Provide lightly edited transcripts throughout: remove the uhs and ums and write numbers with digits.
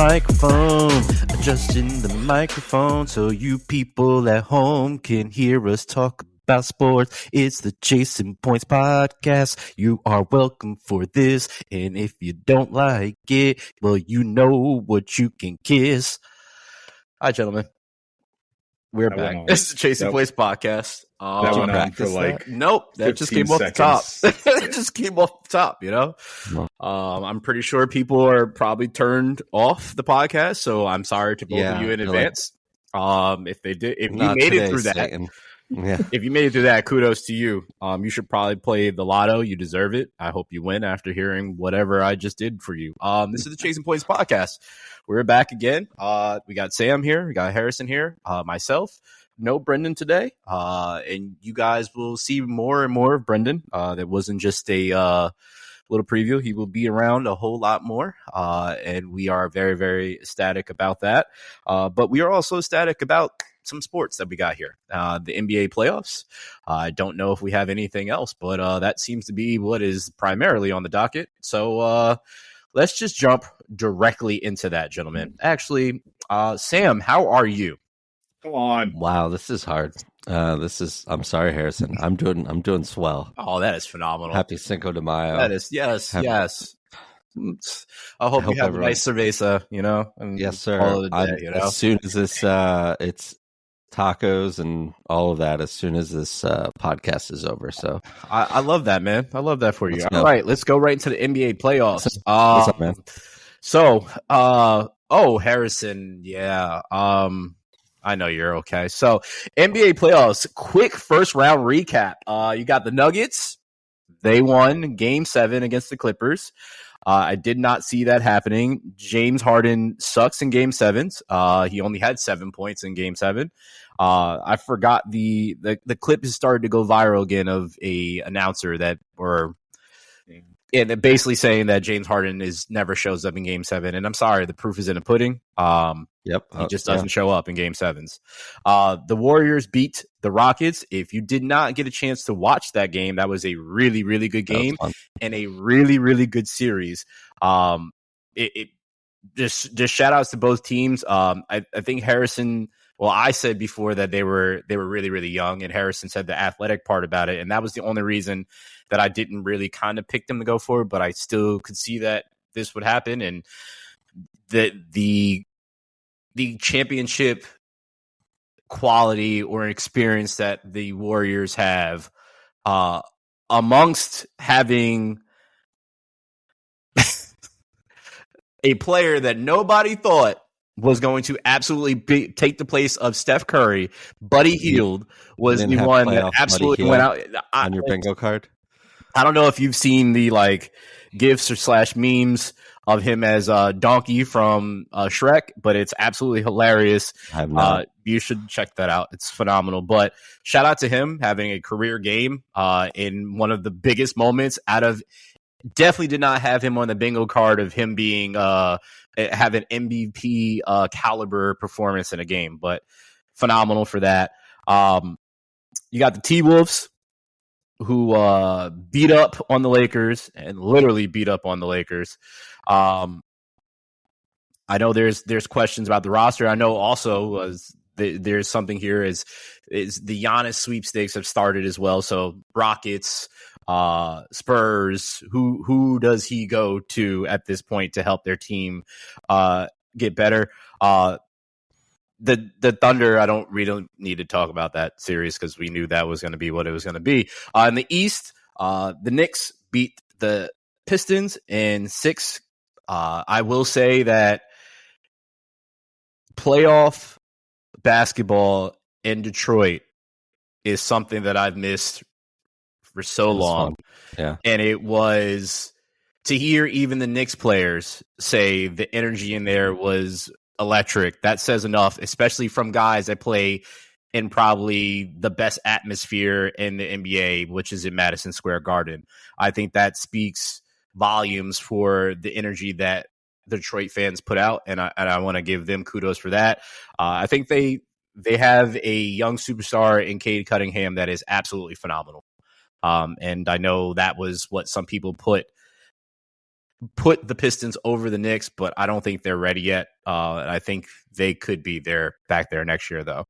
microphone, adjusting the microphone so you people at home can hear us talk about sports. It's the Chasing Points podcast. You are welcome for this, and if you don't like it, well, you know what you can kiss. Hi, gentlemen. We're back. This is the Chasing Points podcast. That went on for like nope. That just came off the top. It just came off the top. You know. No. I'm pretty sure people are probably turned off the podcast, so I'm sorry to both of you in advance. If they did, if you made it through that, if you made it through that, kudos to you. You should probably play the lotto. You deserve it. I hope you win after hearing whatever I just did for you. This is the Chasing Points podcast. We're back again. We got Sam here. We got Harrison here. Myself. No Brendan today. And you guys will see more and more of Brendan. That wasn't just a little preview. He will be around a whole lot more. And we are very, very ecstatic about that. But we are also ecstatic about some sports that we got here. The NBA playoffs. I don't know if we have anything else, but that seems to be what is primarily on the docket. So let's just jump directly into that, gentlemen. Actually, Sam, how are you? Come on. Wow, this is hard. I'm sorry, Harrison. I'm doing swell. Oh, that is phenomenal. Happy Cinco de Mayo. That is, yes. I hope you have a nice cerveza, you know? Yes, sir. Day, as soon as this, it's tacos and all of that, as soon as this podcast is over. So I love that, man. I love that for you. All right, let's go right into the NBA playoffs. What's up, man? So, Harrison, yeah. I know you're okay. So, NBA playoffs, quick first round recap. You got the Nuggets. They won Game 7 against the Clippers. I did not see that happening. James Harden sucks in Game 7s. He only had 7 points in Game 7. I forgot the clip has started to go viral again of a announcer and basically saying that James Harden never shows up in Game 7. And I'm sorry, the proof is in the pudding. He just doesn't show up in Game 7s. The Warriors beat the Rockets. If you did not get a chance to watch that game, that was a really, really good game and a really, really good series. Just shout outs to both teams. I think Harrison. Well, I said before that they were really, really young, and Harrison said the athletic part about it, and that was the only reason that I didn't really kind of pick them to go for it, but I still could see that this would happen, and the championship quality or experience that the Warriors have, amongst having a player that nobody thought was going to absolutely take the place of Steph Curry. Buddy Hield was the one that absolutely went out on your bingo card. I don't know if you've seen the gifs or / memes of him as Donkey from Shrek, but it's absolutely hilarious. I have not. You should check that out. It's phenomenal. But shout out to him having a career game in one of the biggest moments out of. Definitely did not have him on the bingo card of him being have an MVP caliber performance in a game, but phenomenal for that. You got the T-Wolves who beat up on the Lakers and literally beat up on the Lakers. I know there's questions about the roster. I know also there's something here is the Giannis sweepstakes have started as well. So Rockets, Spurs, who does he go to at this point to help their team get better? The Thunder, I don't really need to talk about that series because we knew that was going to be what it was going to be. In the East, the Knicks beat the Pistons in 6. I will say that playoff basketball in Detroit is something that I've missed for so long. Yeah. And it was to hear even the Knicks players say the energy in there was electric. That says enough, especially from guys that play in probably the best atmosphere in the NBA, which is in Madison Square Garden. I think that speaks volumes for the energy that the Detroit fans put out, and I want to give them kudos for that. I think they have a young superstar in Cade Cunningham that is absolutely phenomenal. And I know that was what some people put put the Pistons over the Knicks, but I don't think they're ready yet. I think they could be back there next year, though.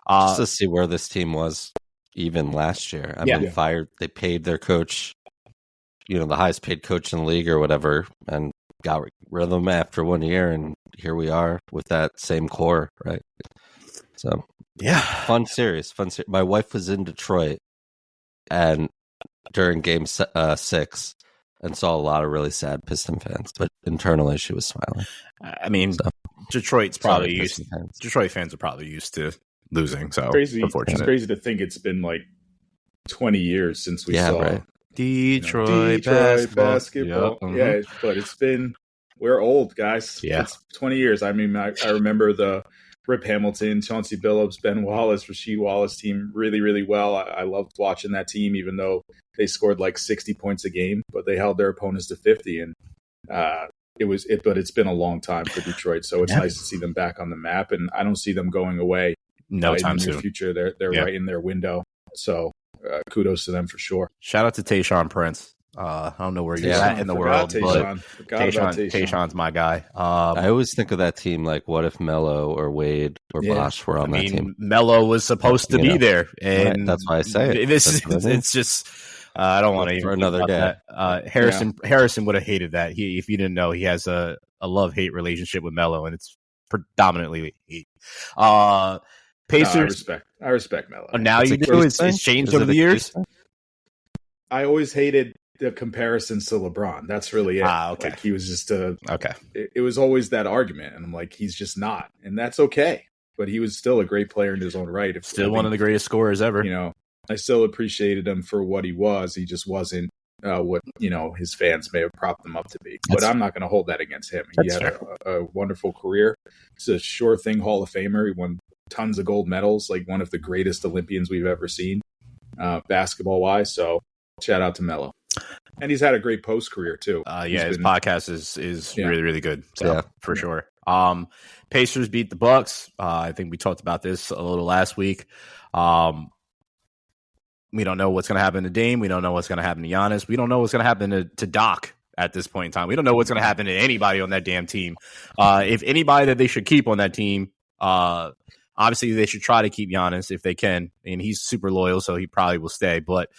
Just to see where this team was even last year. I mean, they paid their coach, the highest paid coach in the league or whatever, and got rid of them after 1 year, and here we are with that same core, right? So, fun series. My wife was in Detroit and during game 6 and saw a lot of really sad Piston fans, but internally she was smiling. I mean, Detroit fans are probably used to losing, so unfortunate. It's crazy to think it's been like 20 years since we saw Detroit basketball. Yep. Yeah, but we're old, guys. Yeah. It's 20 years. I mean, I remember the Rip Hamilton, Chauncey Billups, Ben Wallace, Rasheed Wallace team really, really well. I loved watching that team, even though they scored like 60 points a game, but they held their opponents to 50. And but it's been a long time for Detroit. So it's nice to see them back on the map. And I don't see them going away no time in the soon. near future. They're right in their window. So kudos to them for sure. Shout out to Tayshaun Prince. I don't know where you're at in the world, but Tayshaun's my guy. I always think of that team like, what if Melo or Wade or Bosh were on that team? Melo was supposed to be there, and that's why I say it. It's just I don't want to even for another day. Harrison would have hated that. If you didn't know, he has a love-hate relationship with Melo, and it's predominantly hate. Pacers, I respect Melo. Now you do. It's changed over the years. I always hated the comparisons to LeBron. That's really it. Okay. Like he was just it was always that argument, and I'm like, he's just not, and that's okay. But he was still a great player in his own right. One of the greatest scorers ever. I still appreciated him for what he was. He just wasn't what his fans may have propped him up to be. But I'm not going to hold that against him. He had a wonderful career. He's a sure thing Hall of Famer. He won tons of gold medals, like one of the greatest Olympians we've ever seen, basketball wise. So shout out to Melo. And he's had a great post career too. His podcast is really, really good. So, for sure. Pacers beat the Bucks. I think we talked about this a little last week. We don't know what's going to happen to Dame. We don't know what's going to happen to Giannis. We don't know what's going to happen to Doc at this point in time. We don't know what's going to happen to anybody on that damn team. If anybody that they should keep on that team, obviously they should try to keep Giannis if they can. And he's super loyal, so he probably will stay. But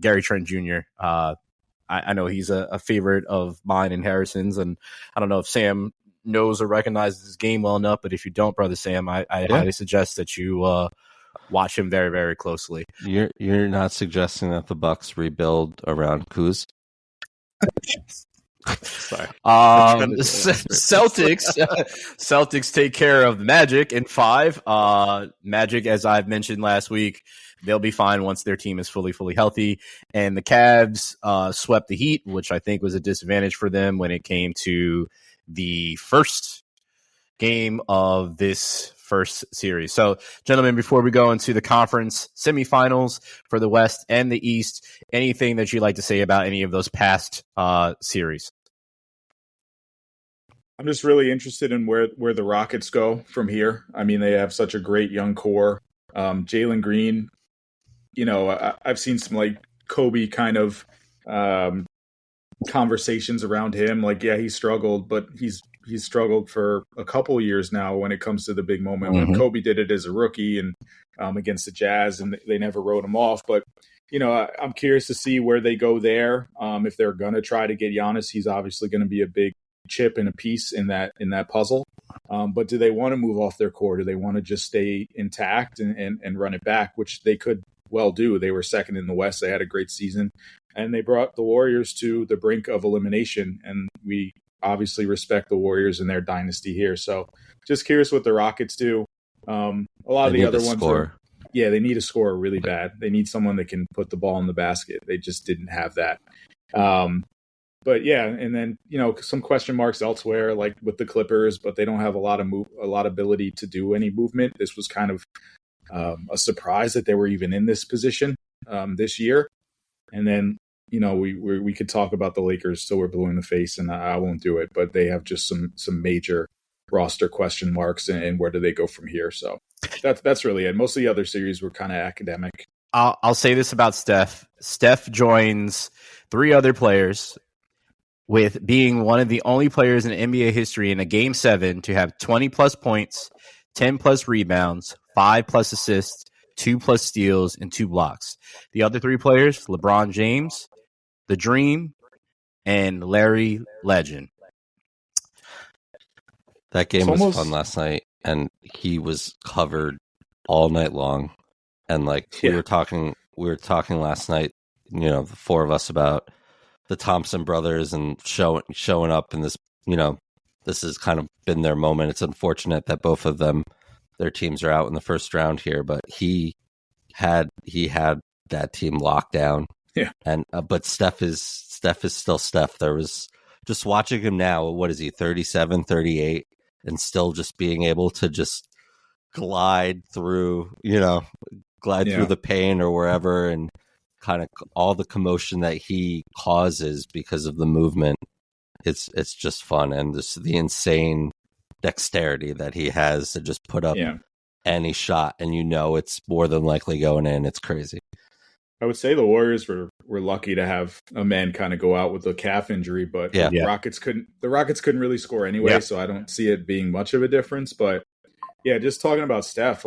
Gary Trent Jr., I know he's a favorite of mine and Harrison's. And I don't know if Sam knows or recognizes his game well enough. But if you don't, Brother Sam, I highly suggest that you watch him very, very closely. You're not suggesting that the Bucks rebuild around Kuz? Sorry. Celtics take care of the Magic in 5. Magic, as I've mentioned last week, they'll be fine once their team is fully healthy. And the Cavs swept the Heat, which I think was a disadvantage for them when it came to the first game of this first series. So, gentlemen, before we go into the conference semifinals for the West and the East, anything that you'd like to say about any of those past series? I'm just really interested in where the Rockets go from here. I mean, they have such a great young core. Jalen Green, I've seen some like Kobe kind of conversations around him. Like, he struggled, but he's struggled for a couple of years now when it comes to the big moment. When Kobe did it as a rookie and against the Jazz, and they never wrote him off. But I'm curious to see where they go there. If they're going to try to get Giannis, he's obviously going to be a big chip and a piece in that puzzle. But do they want to move off their core? Do they want to just stay intact and run it back, which they could well do? They were second in the West. They had a great season, and they brought the Warriors to the brink of elimination. And we obviously respect the Warriors and their dynasty here. So just curious what the Rockets do. A lot of the other ones they need a scorer really bad. They need someone that can put the ball in the basket. They just didn't have that. But and then some question marks elsewhere, like with the Clippers, but they don't have a lot of ability to do any movement. This was kind of a surprise that they were even in this position this year. And then we could talk about the Lakers till we're blue in the face, and I won't do it. But they have just some major roster question marks, and where do they go from here? So that's really it. Most of the other series were kind of academic. I'll say this about Steph. Steph joins 3 other players with being one of the only players in NBA history in a Game 7 to have 20-plus points, 10-plus rebounds, 5-plus assists, 2-plus steals, and 2 blocks. The other 3 players, LeBron James, The Dream, and Larry Legend. That game was fun last night, and he was covered all night long. And we were talking last night, the 4 of us, about the Thompson brothers and showing up in this, this has kind of been their moment. It's unfortunate that both of them, their teams are out in the first round here, but he had that team locked down. Yeah. And but Steph is still Steph. There was just watching him now, what is he, 37, 38, and still just being able to just glide through the pain or wherever, and kind of all the commotion that he causes because of the movement. It's just fun, and the insane dexterity that he has to just put up any shot, and it's more than likely going in. It's crazy. I would say the Warriors were lucky to have a man kind of go out with a calf injury, but the Rockets couldn't really score anyway, so I don't see it being much of a difference. But yeah, just talking about Steph,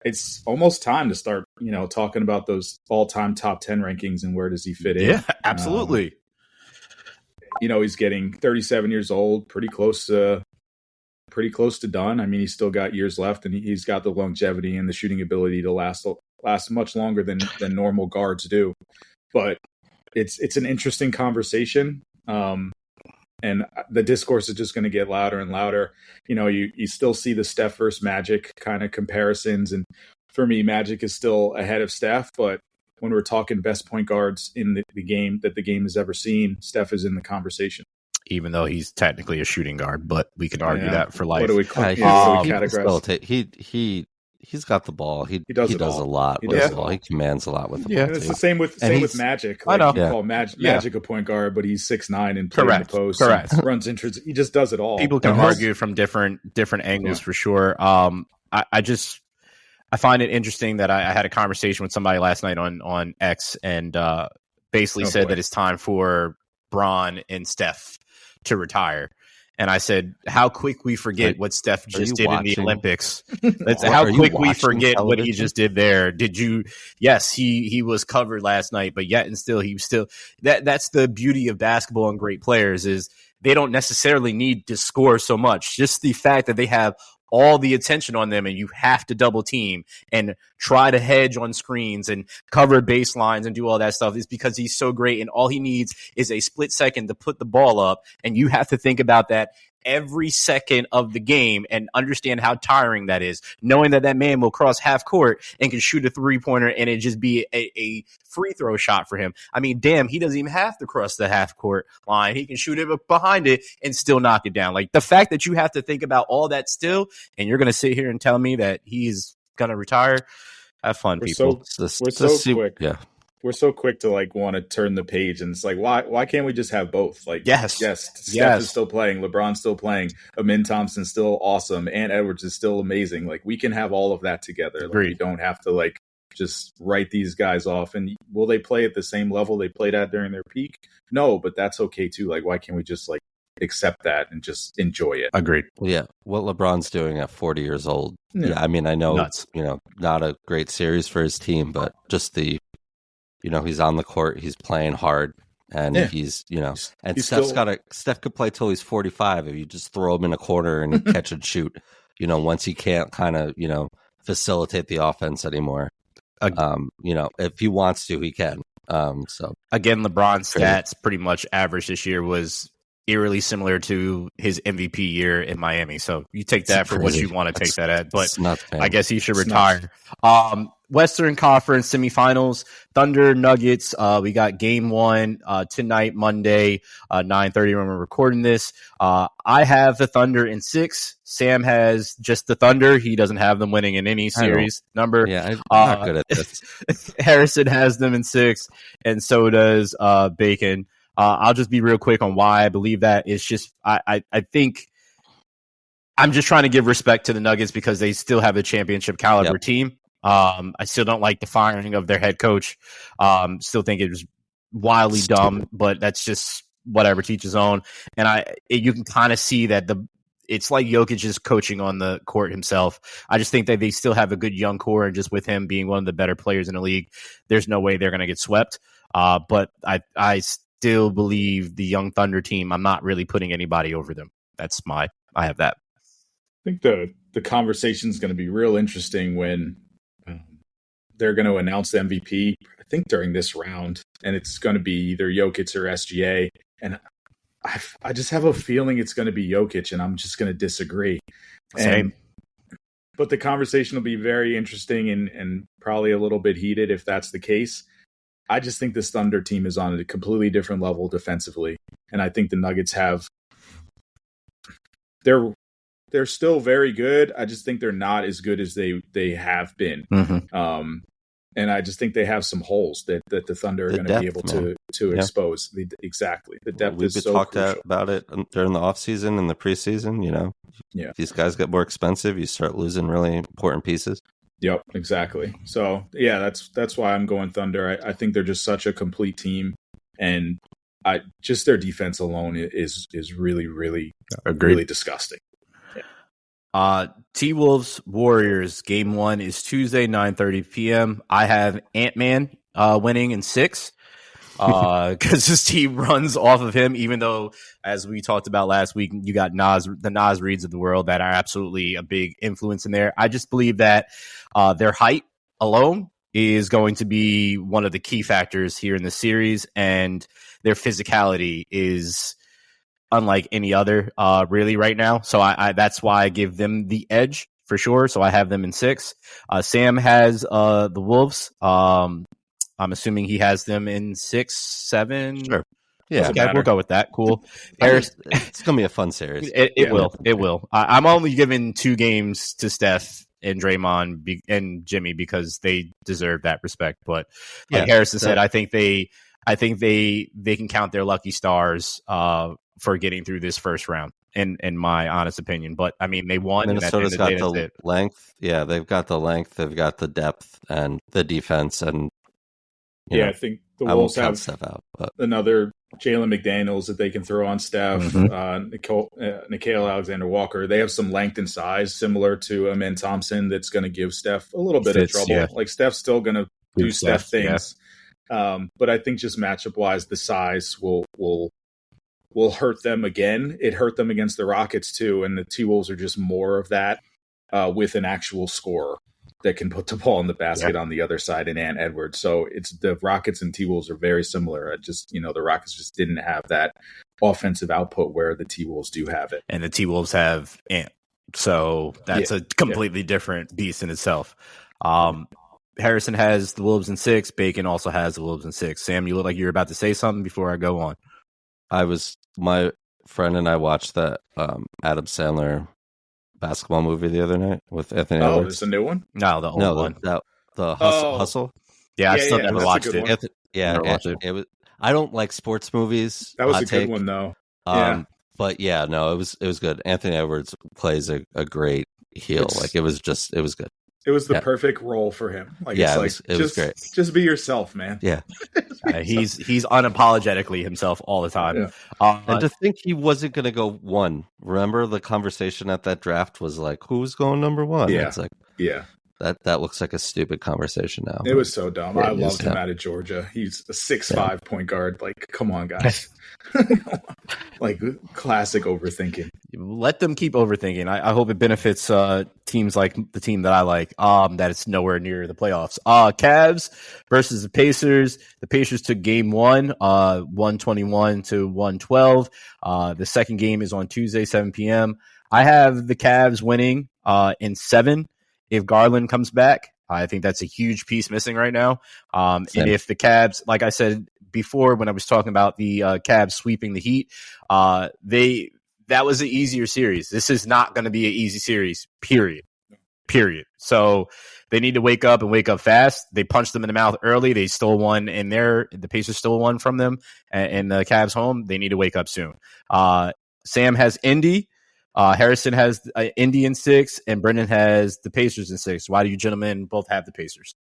it's almost time to start, talking about those all-time top 10 rankings and where does he fit in. Yeah, absolutely. He's getting 37 years old, pretty close to done. I mean, he's still got years left, and he's got the longevity and the shooting ability to last much longer than normal guards do. But it's an interesting conversation. And the discourse is just going to get louder and louder. You still see the Steph versus Magic kind of comparisons. And for me, Magic is still ahead of Steph. But when we're talking best point guards in the game that the game has ever seen, Steph is in the conversation. Even though he's technically a shooting guard, but we can argue that for life. What do we call He's got the ball. He does a lot with the ball. He commands a lot with the ball. And it's the same with Magic. I know. You call Magic a point guard, but he's 6'9" and plays in the post. Correct. Runs entrance. He just does it all. People can argue from different angles for sure. I find it interesting that I had a conversation with somebody last night on X, and basically said that it's time for Bron and Steph to retire. And I said, how quick we forget what Steph just did in the Olympics. How quick we forget television? What he just did there. Yes, he was covered last night, but yet and still, that's the beauty of basketball and great players is they don't necessarily need to score so much. Just the fact that they have all the attention on them and you have to double team and try to hedge on screens and cover baselines and do all that stuff is because he's so great, and all he needs is a split second to put the ball up, and you have to think about that every second of the game and understand how tiring that is, knowing that man will cross half court and can shoot a 3-pointer and it just be a free throw shot for him. I mean, damn, he doesn't even have to cross the half court line. He can shoot it behind it and still knock it down. The fact that you have to think about all that still, and you're going to sit here and tell me that he's going to retire. Have fun, people. We're so quick. Yeah. We're so quick to want to turn the page, and it's why can't we just have both? Yes, Steph is still playing, LeBron's still playing, Amin Thompson's still awesome, and Edwards is still amazing. We can have all of that together. We don't have to just write these guys off. And will they play at the same level they played at during their peak? No, but that's okay too. Why can't we just accept that and just enjoy it? Agreed. Yeah, what LeBron's doing at 40 years old. Yeah, I mean, I know nuts. Not a great series for his team, but just the. He's on the court, he's playing hard, and he's Steph could play till he's 45 if you just throw him in a corner and catch and shoot. Once he can't kind of, facilitate the offense anymore. If he wants to, he can. So again, LeBron's stats pretty much average this year was eerily similar to his MVP year in Miami. So you take that for what you want to take that at, but I guess he should retire. Western Conference semifinals, Thunder Nuggets. We got game 1 tonight, Monday, 9:30 when we're recording this. I have the Thunder in 6. Sam has just the Thunder. He doesn't have them winning in any series number. Yeah, I'm not good at this. Harrison has them in 6, and so does Bacon. I'll just be real quick on why I believe that. It's just I think I'm just trying to give respect to the Nuggets because they still have a championship caliber team. I still don't like the firing of their head coach. Still think it was wildly dumb, but that's just whatever, teach his own. And you can kind of see that it's like Jokic is coaching on the court himself. I just think that they still have a good young core, and just with him being one of the better players in the league, there's no way they're going to get swept. But I still believe the young Thunder team, I'm not really putting anybody over them. I have that. I think the conversation is going to be real interesting when they're going to announce the MVP, I think during this round, and it's going to be either Jokic or SGA. And I just have a feeling it's going to be Jokic, and I'm just going to disagree. Same. But the conversation will be very interesting and probably a little bit heated if that's the case. I just think this Thunder team is on a completely different level defensively. And I think the Nuggets they're still very good. I just think they're not as good as they have been. Mm-hmm. And I just think they have some holes that the Thunder are going to be able to expose. Exactly. The depth is so crucial. We talked about it during the offseason and the preseason. If these guys get more expensive, you start losing really important pieces. Yep, exactly. So, yeah, that's why I'm going Thunder. I think they're just such a complete team. And just their defense alone is really, really, really disgusting. T-Wolves Warriors game 1 is Tuesday, 9:30 p.m. I have Ant-Man winning in 6 because his team runs off of him, even though, as we talked about last week, you got the Nas Reeds of the world that are absolutely a big influence in there. I just believe that their height alone is going to be one of the key factors here in the series, and their physicality is unlike any other really right now. So I that's why I give them the edge for sure. So I have them in 6. Sam has the Wolves. I'm assuming he has them in 6, 7. Sure. Yeah. Okay, we'll go with that. Cool. It's going to be a fun series. It will. It will. I'm only giving 2 games to Steph and Draymond and Jimmy because they deserve that respect. But like Harrison said, I think they can count their lucky stars for getting through this first round, in my honest opinion. But I mean, they won. Minnesota's got the length. Yeah, they've got the length. They've got the depth and the defense. And I think the Wolves have another Jalen McDaniels that they can throw on Steph. Nickeil Alexander-Walker. They have some length and size similar to Amen Thompson. That's going to give Steph a little bit of trouble. Yeah. Like Steph's still going to do Steph things. Yeah. But I think just matchup wise, the size will hurt them again. It hurt them against the Rockets too, and the T-Wolves are just more of that with an actual scorer that can put the ball in the basket on the other side in Ant Edwards. So it's the Rockets and T-Wolves are very similar. The Rockets just didn't have that offensive output where the T-Wolves do have it. And the T-Wolves have Ant. So that's a completely different beast in itself. Harrison has the Wolves in 6. Bacon also has the Wolves in 6. Sam, you look like you're about to say something before I go on. My friend and I watched that Adam Sandler basketball movie the other night with Anthony Edwards. There's a new one? No, the old one. The Hustle. Yeah, I still never watched it. It was. I don't like sports movies. That was a good one, though. But it was good. Anthony Edwards plays a great heel. It was good. It was the perfect role for him. It was great. Just be yourself, man. Yeah. He's unapologetically himself all the time. Yeah. And to think he wasn't going to go 1. Remember the conversation at that draft was like, who's going number 1? Yeah. It's like, that looks like a stupid conversation now. It was so dumb. I loved him out of Georgia. He's a 6'5" point guard. Like, come on, guys. Like, classic overthinking. Let them keep overthinking. I hope it benefits teams like the team that I like, that it's nowhere near the playoffs. Cavs versus the Pacers. The Pacers took game 1, 121 to 112. The second game is on Tuesday, 7 p.m. I have the Cavs winning in 7 if Garland comes back. I think that's a huge piece missing right now. And if the Cavs, like I said before when I was talking about the Cavs sweeping the Heat, that was an easier series. This is not going to be an easy series, period. So they need to wake up and wake up fast. They punched them in the mouth early. They stole one the Pacers stole one from them in the Cavs home. They need to wake up soon. Sam has Indy. Harrison has Indy in 6, and Brendan has the Pacers in 6. Why do you gentlemen both have the Pacers?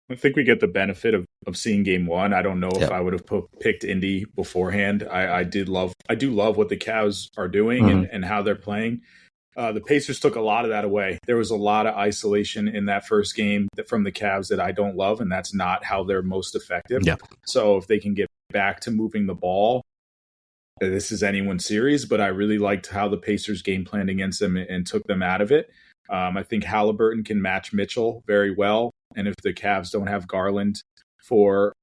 I think we get the benefit of seeing game one. I don't know if I would have picked Indy beforehand. I do love what the Cavs are doing and how they're playing. The Pacers took a lot of that away. There was a lot of isolation in that first game from the Cavs that I don't love, and that's not how they're most effective. Yeah. So if they can get back to moving the ball, this is anyone's series, but I really liked how the Pacers game planned against them and took them out of it. I think Halliburton can match Mitchell very well. And if the Cavs don't have Garland for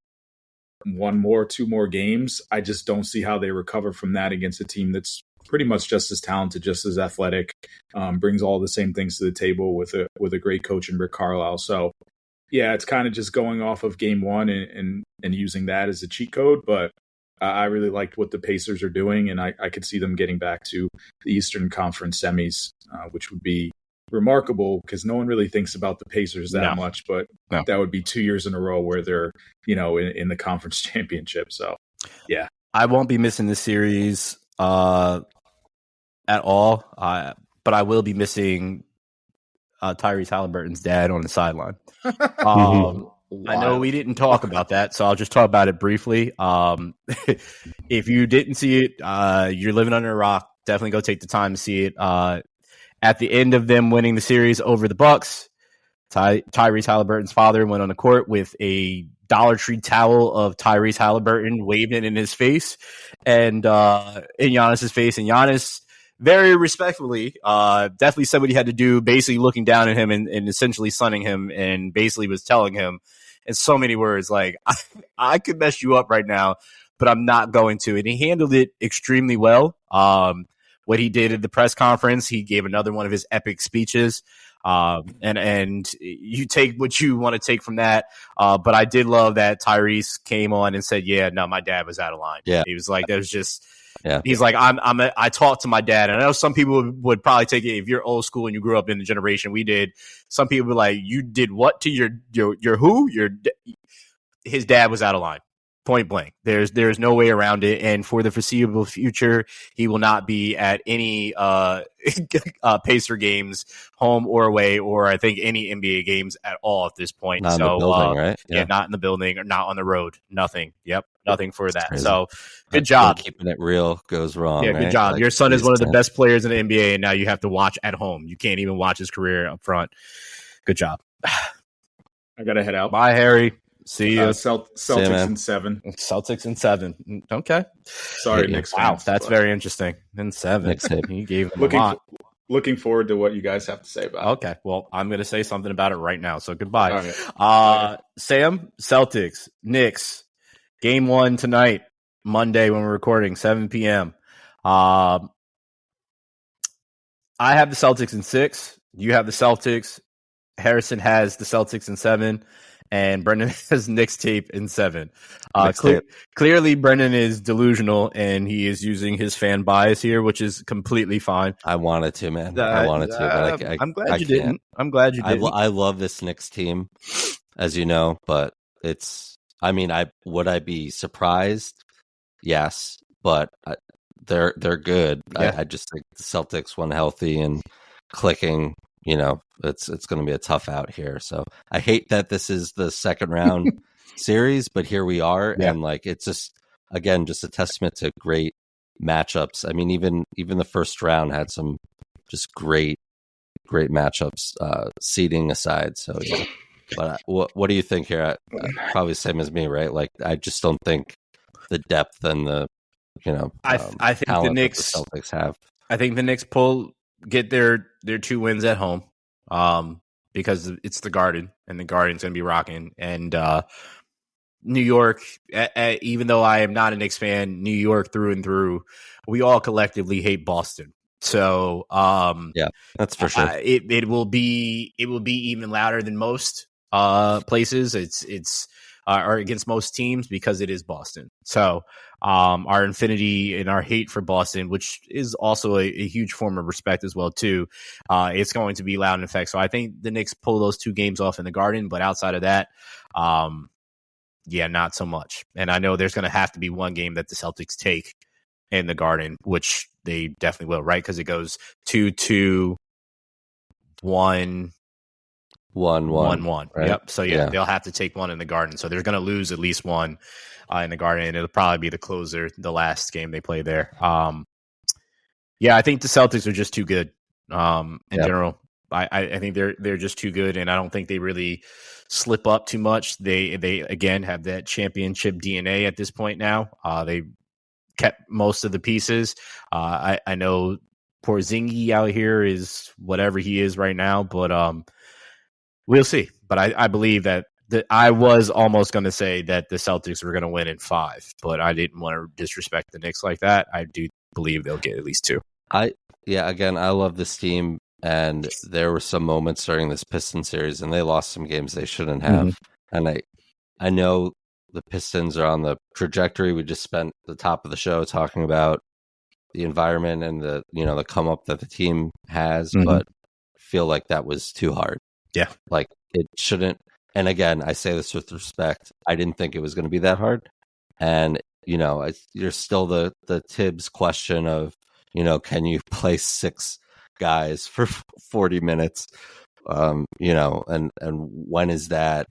2 more games, I just don't see how they recover from that against a team that's pretty much just as talented, just as athletic, brings all the same things to the table with a great coach in Rick Carlisle. So, yeah, it's kind of just going off of game one and using that as a cheat code. But I really liked what the Pacers are doing, and I could see them getting back to the Eastern Conference semis, which would be remarkable because no one really thinks about the Pacers that much, but that would be 2 years in a row where they're, in the conference championship. So, yeah. I won't be missing this series at all, but I will be missing Tyrese Halliburton's dad on the sideline. I know we didn't talk about that, so I'll just talk about it briefly. If you didn't see it, you're living under a rock. Definitely go take the time to see it. At the end of them winning the series over the Bucks, Tyrese Halliburton's father went on the court with a Dollar Tree towel of Tyrese Halliburton waving in his face and in Giannis's face. And Giannis, very respectfully, definitely said what he had to do, basically looking down at him and essentially sunning him, and basically was telling him in so many words, like, I could mess you up right now, but I'm not going to. And he handled it extremely well. What he did at the press conference, he gave another one of his epic speeches. And you take what you want to take from that. But I did love that Tyrese came on and said, yeah, no, my dad was out of line. Yeah. He was like, that was just, he's like, I talked to my dad. And I know some people would probably take it, if you're old school and you grew up in the generation we did, some people were like, you did what to your who? His dad was out of line. Point blank. There's no way around it. And for the foreseeable future, he will not be at any Pacer games, home or away, or I think any NBA games at all at this point. Not in the building, right? Yeah, not in the building or not on the road. Nothing. Yep. Nothing for that. Crazy. So good job. Keeping it real goes wrong. Yeah, good job. Like, your son is one of the best players in the NBA, and now you have to watch at home. You can't even watch his career up front. Good job. I got to head out. Bye, Harry. See you. Celtics in 7. Celtics in 7. Okay. Sorry, Knicks fans. Wow, that's very interesting. In 7. He gave them a lot. Looking forward to what you guys have to say about it. Okay. Well, I'm going to say something about it right now. So goodbye. Right. Sam, Celtics, Knicks. Game 1 tonight, Monday when we're recording, 7 p.m. I have the Celtics in 6. You have the Celtics. Harrison has the Celtics in 7. And Brendan has Knicks tape in 7. Clearly, Brendan is delusional, and he is using his fan bias here, which is completely fine. I wanted to, man. I wanted to, but I'm glad you didn't. I'm glad you didn't. I love this Knicks team, as you know, but would I be surprised? Yes, but they're good. Yeah. I just think the Celtics, when healthy and clicking, it's going to be a tough out here. So I hate that this is the second round series, but here we are. Yeah. And it's just a testament to great matchups. I mean, even the first round had some just great matchups, seeding aside. So, yeah. But what do you think here? Probably the same as me, right? I just don't think the depth and the, I think the Knicks, the Celtics have. I think the Knicks get their 2 wins at home, because it's the Garden, and the Garden's going to be rocking. And New York, even though I am not a Knicks fan, New York through and through, we all collectively hate Boston. So yeah, that's for sure. It will be even louder than most places. It's or against most teams, because it is Boston. So our infinity and our hate for Boston, which is also a huge form of respect as well too, it's going to be loud in effect. So I think the Knicks pull those 2 games off in the Garden, but outside of that, not so much. And I know there's going to have to be one game that the Celtics take in the Garden, which they definitely will, right? Because it goes 2-2, 1. 1-1. Right? Yep. So they'll have to take one in the Garden. So they're going to lose at least one in the Garden, and it'll probably be the closer, the last game they play there. I think the Celtics are just too good in general. I think they're just too good, and I don't think they really slip up too much. They again have that championship DNA at this point now. They kept most of the pieces. I know Porzingis out here is whatever he is right now, but we'll see. But I believe that I was almost going to say that the Celtics were going to win in 5, but I didn't want to disrespect the Knicks like that. I do believe they'll get at least 2. Again, I love this team, and there were some moments during this Pistons series, and they lost some games they shouldn't have. And I know the Pistons are on the trajectory. We just spent the top of the show talking about the environment and the come up that the team has, but feel like that was too hard. Yeah. Like it shouldn't. And again, I say this with respect. I didn't think it was going to be that hard. And, you're still the Tibbs question of, can you play 6 guys for 40 minutes? And when is that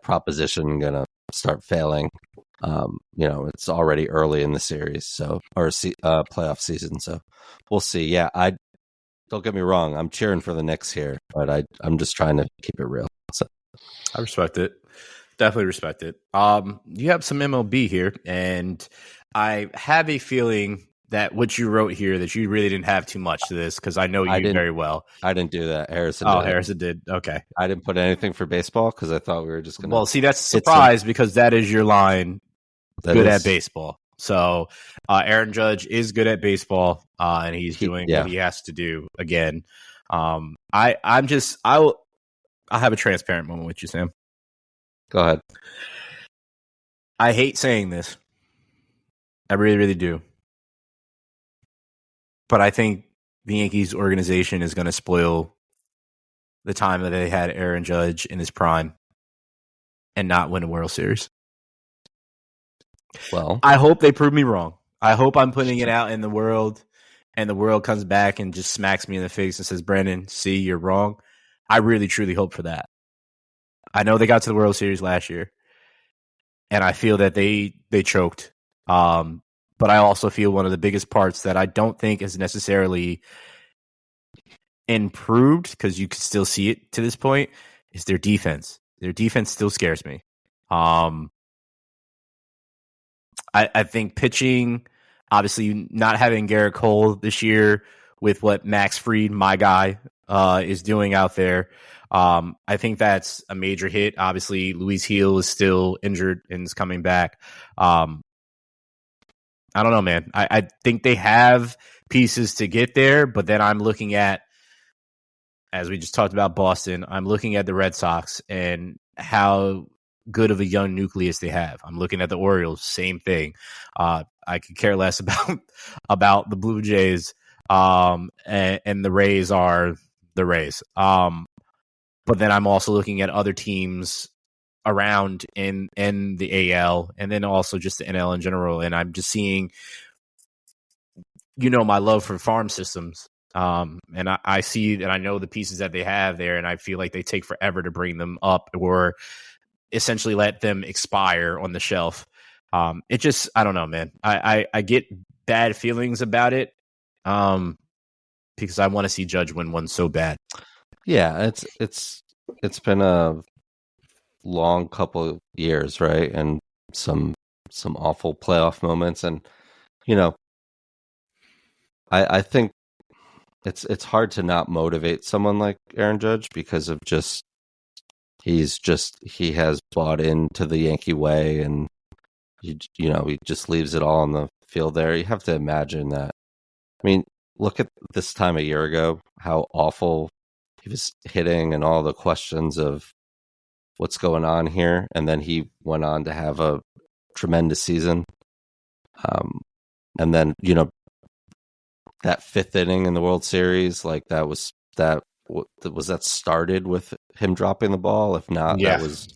proposition going to start failing? It's already early in the series, playoff season. So we'll see. Yeah. Don't get me wrong. I'm cheering for the Knicks here, but I'm just trying to keep it real. So I respect it. Definitely respect it. You have some MLB here, and I have a feeling that what you wrote here, that you really didn't have too much to this, because I know you very well. I didn't do that. Harrison did. Okay. I didn't put anything for baseball because I thought we were just going to... Well, see, that's a surprise because that is your line, good at baseball. So Aaron Judge is good at baseball, and he's doing what he has to do again. I have a transparent moment with you, Sam. Go ahead. I hate saying this. I really, really do. But I think the Yankees organization is going to spoil the time that they had Aaron Judge in his prime and not win a World Series. Well, I hope they prove me wrong. I hope I'm putting it out in the world and the world comes back and just smacks me in the face and says, Brandon, see, you're wrong. I really, truly hope for that. I know they got to the World Series last year, and I feel that they choked. But I also feel one of the biggest parts that I don't think is necessarily improved, because you can still see it to this point, is their defense. Their defense still scares me. I think pitching, obviously not having Garrett Cole this year with what Max Fried, my guy, is doing out there. I think that's a major hit. Obviously, Luis Gil is still injured and is coming back. I don't know, man. I think they have pieces to get there, but then I'm looking at, as we just talked about Boston, I'm looking at the Red Sox and how good of a young nucleus they have. I'm looking at the Orioles, same thing. I could care less about the Blue Jays, and the Rays are the Rays. But then I'm also looking at other teams around in the AL, and then also just the NL in general. And I'm just seeing, my love for farm systems. And I see that I know the pieces that they have there, and I feel like they take forever to bring them up or essentially let them expire on the shelf. It just, I don't know, man. I get bad feelings about it, because I want to see Judge win one so bad. Yeah, it's been a long couple of years, right? And some awful playoff moments, and I think it's hard to not motivate someone like Aaron Judge because of he has bought into the Yankee way, and he just leaves it all on the field there. You have to imagine that. I mean, look at this time a year ago, how awful he was hitting and all the questions of what's going on here. And then he went on to have a tremendous season. And then, that 5th inning in the World Series, like was that started with him dropping the ball? If not, that was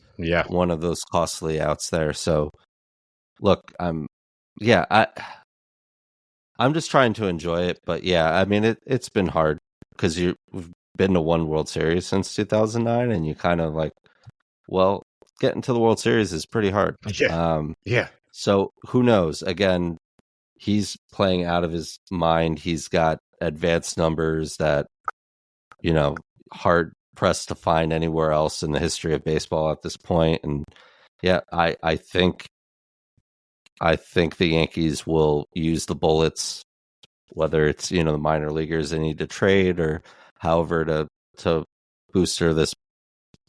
one of those costly outs there. So look, I'm just trying to enjoy it, but yeah, I mean, it's been hard because we've been to one World Series since 2009, and you kind of like, well, getting to the World Series is pretty hard. Yeah. So who knows? Again, he's playing out of his mind. He's got advanced numbers that, hard pressed to find anywhere else in the history of baseball at this point. And yeah, I think the Yankees will use the bullets, whether it's, the minor leaguers they need to trade or however to booster this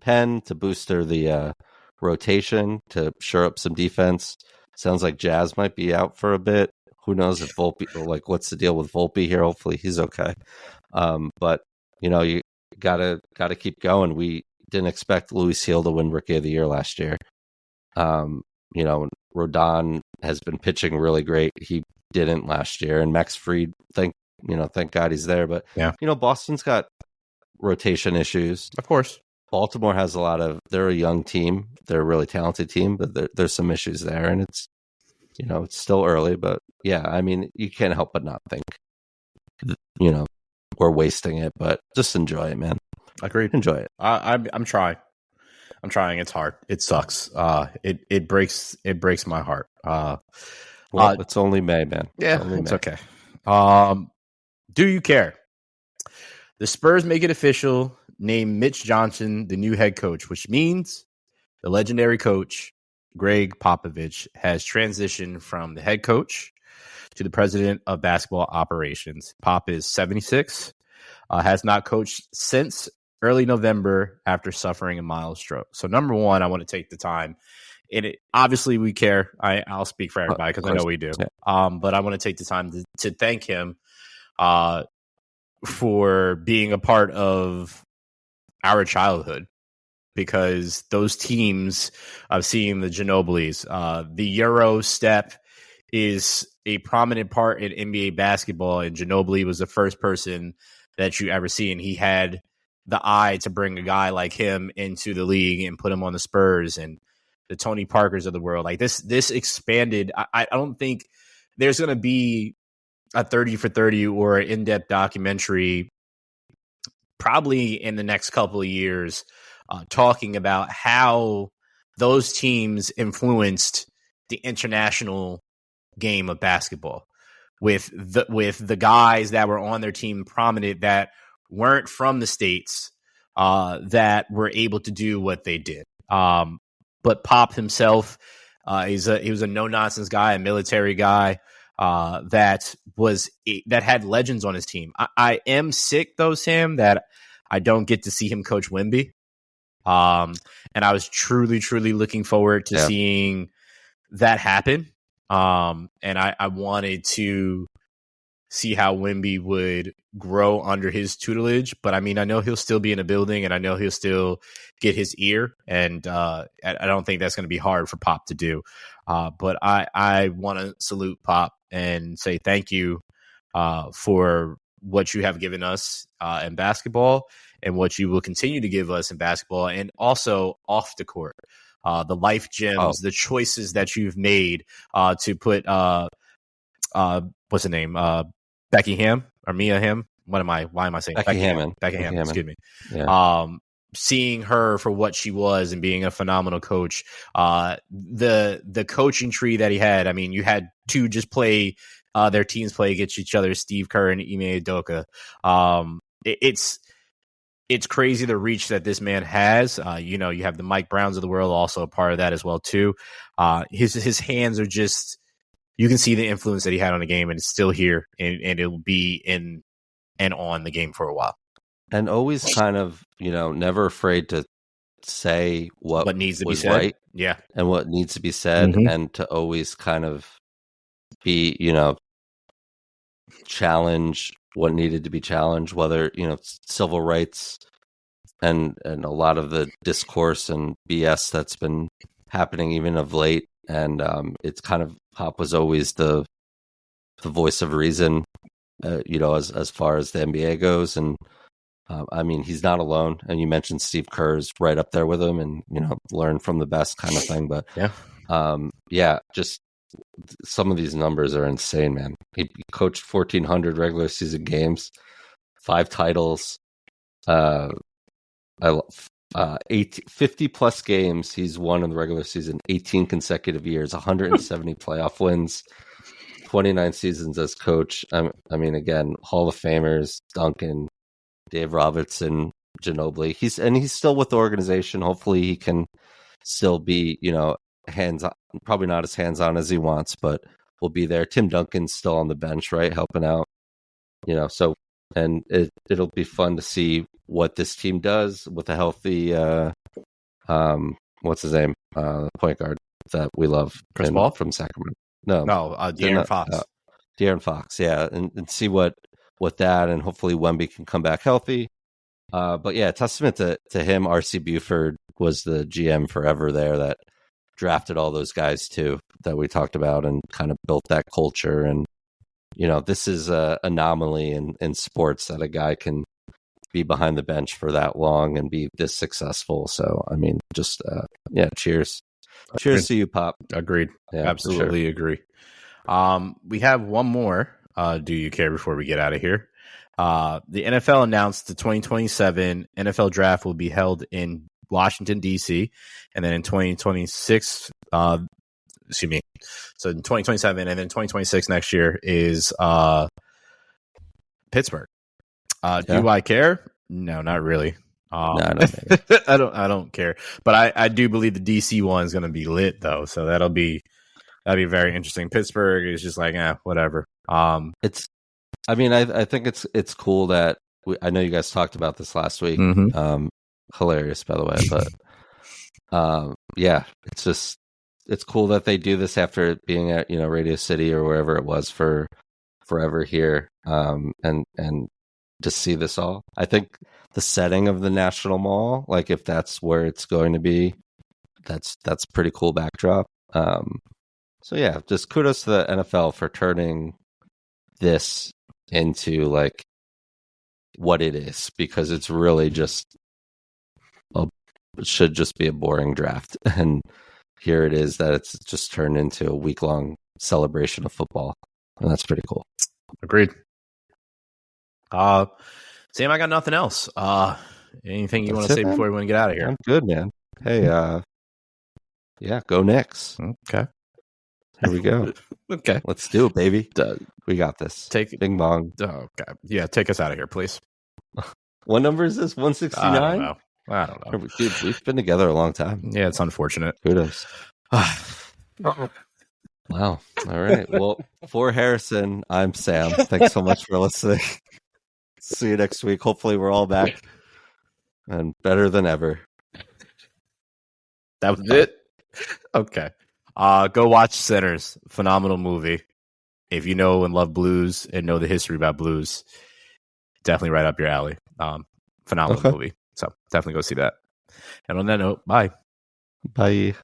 pen, to booster the rotation, to shore up some defense. Sounds like Jazz might be out for a bit. Who knows if Volpe, like, what's the deal with Volpe here? Hopefully he's okay. But you gotta keep going. We didn't expect Luis Gil to win Rookie of the Year last year. Rodon has been pitching really great. He didn't last year, and Max Fried, thank God he's there. But Boston's got rotation issues, of course. Baltimore has they're a young team. They're a really talented team, but there's some issues there, and it's it's still early. But yeah, I mean, you can't help but not think we're wasting it, but just enjoy it, man. Agreed. Enjoy it. I'm trying. It's hard. It sucks. It breaks my heart. It's only May, man. It's okay. Do you care? The Spurs make it official. Name Mitch Johnson the new head coach, which means the legendary coach Gregg Popovich has transitioned from the head coach to the president of basketball operations. Pop is 76, has not coached since early November after suffering a mild stroke. So number one, I want to take the time, and obviously we care. I'll speak for everybody because I know we do. Yeah. But I want to take the time to thank him for being a part of our childhood, because those teams of seeing the Ginobilis, the Euro step is a prominent part in NBA basketball, and Ginobili was the first person that you ever see, and he had the eye to bring a guy like him into the league and put him on the Spurs and the Tony Parkers of the world. Like this expanded. I don't think there's going to be a 30 for 30 or an in-depth documentary probably in the next couple of years talking about how those teams influenced the international game of basketball with the guys that were on their team prominent that weren't from the States that were able to do what they did. But Pop himself, he was a no-nonsense guy, a military guy that had legends on his team. I am sick, though, Sam, that I don't get to see him coach Wemby. And I was truly, truly looking forward to seeing that happen. And I wanted to see how Wemby would grow under his tutelage. But I mean, I know he'll still be in a building, and I know he'll still get his ear. And I don't think that's going to be hard for Pop to do. But I want to salute Pop and say thank you for what you have given us in basketball and what you will continue to give us in basketball, and also off the court. The life gems, the choices that you've made to put what's the name? Becky Ham or Mia Ham? Why am I saying Becky Hammond? Becky Hammond, excuse me. Yeah. Seeing her for what she was and being a phenomenal coach. The coaching tree that he had. I mean, you had to just play their teams play against each other, Steve Kerr and Ime Udoka. It's crazy the reach that this man has. You have the Mike Browns of the world, also a part of that as well too. His hands are just, you can see the influence that he had on the game, and it's still here, and it'll be in and on the game for a while. And always kind of, never afraid to say what needs to be said, right? Yeah, and what needs to be said, and to always kind of be, challenge what needed to be challenged, whether civil rights and a lot of the discourse and BS that's been happening even of late. And it's kind of, Pop was always the voice of reason, as far as the NBA goes. And I mean, he's not alone. And you mentioned Steve Kerr's right up there with him, and learn from the best kind of thing. But just some of these numbers are insane, man. He coached 1,400 regular season games, 5 titles, I love 50 plus games he's won in the regular season, 18 consecutive years, 170 playoff wins, 29 seasons as coach. I mean, again, Hall of Famers, Duncan, Dave Robertson, Ginobili. He's still with the organization. Hopefully he can still be, hands-on, probably not as hands-on as he wants, but will be there. Tim Duncan's still on the bench, right? Helping out, so, and it'll be fun to see what this team does with a healthy, what's his name? Point guard that we love from Sacramento. No, De'Aaron Fox. De'Aaron Fox, yeah, and see what that, and hopefully Wemby can come back healthy. But yeah, testament to him. R.C. Buford was the GM forever there that drafted all those guys too that we talked about and kind of built that culture. And this is an anomaly in sports that a guy can be behind the bench for that long and be this successful. So I mean, just cheers. Cheers to you, Pop. Agreed. Yeah, absolutely agree. We have one more. Do you care before we get out of here? The NFL announced the 2027 NFL draft will be held in Washington, D.C. And then in 2026, so in 2027 and then 2026 next year is Pittsburgh. Do I care? No, not really. No, I don't care. But I do believe the DC one is going to be lit though, so that'll be very interesting. Pittsburgh is just like whatever. I think it's cool that I know you guys talked about this last week. Mm-hmm. Hilarious, by the way, but it's cool that they do this after it being at Radio City or wherever it was for forever here, and to see this all. I think the setting of the National Mall, like if that's where it's going to be, that's pretty cool backdrop. So yeah, just kudos to the NFL for turning this into like what it is, because it's really just it should just be a boring draft, and here it is that it's just turned into a week-long celebration of football, and that's pretty cool. Agreed. Sam, I got nothing else. Anything you want to say before we want to get out of here? I'm good, man. Hey, go Knicks. Okay. Here we go. Okay. Let's do it, baby. We got this. Bing bong. Okay. Yeah, take us out of here, please. What number is this? 169? I don't know. Dude, we've been together a long time. Yeah, it's unfortunate. Kudos. Wow. All right. Well, for Harrison, I'm Sam. Thanks so much for listening. See you next week. Hopefully we're all back and better than ever. That was it? Okay. Go watch Sinners. Phenomenal movie. If you know and love blues and know the history about blues, definitely right up your alley. Phenomenal movie. So definitely go see that. And on that note, bye. Bye.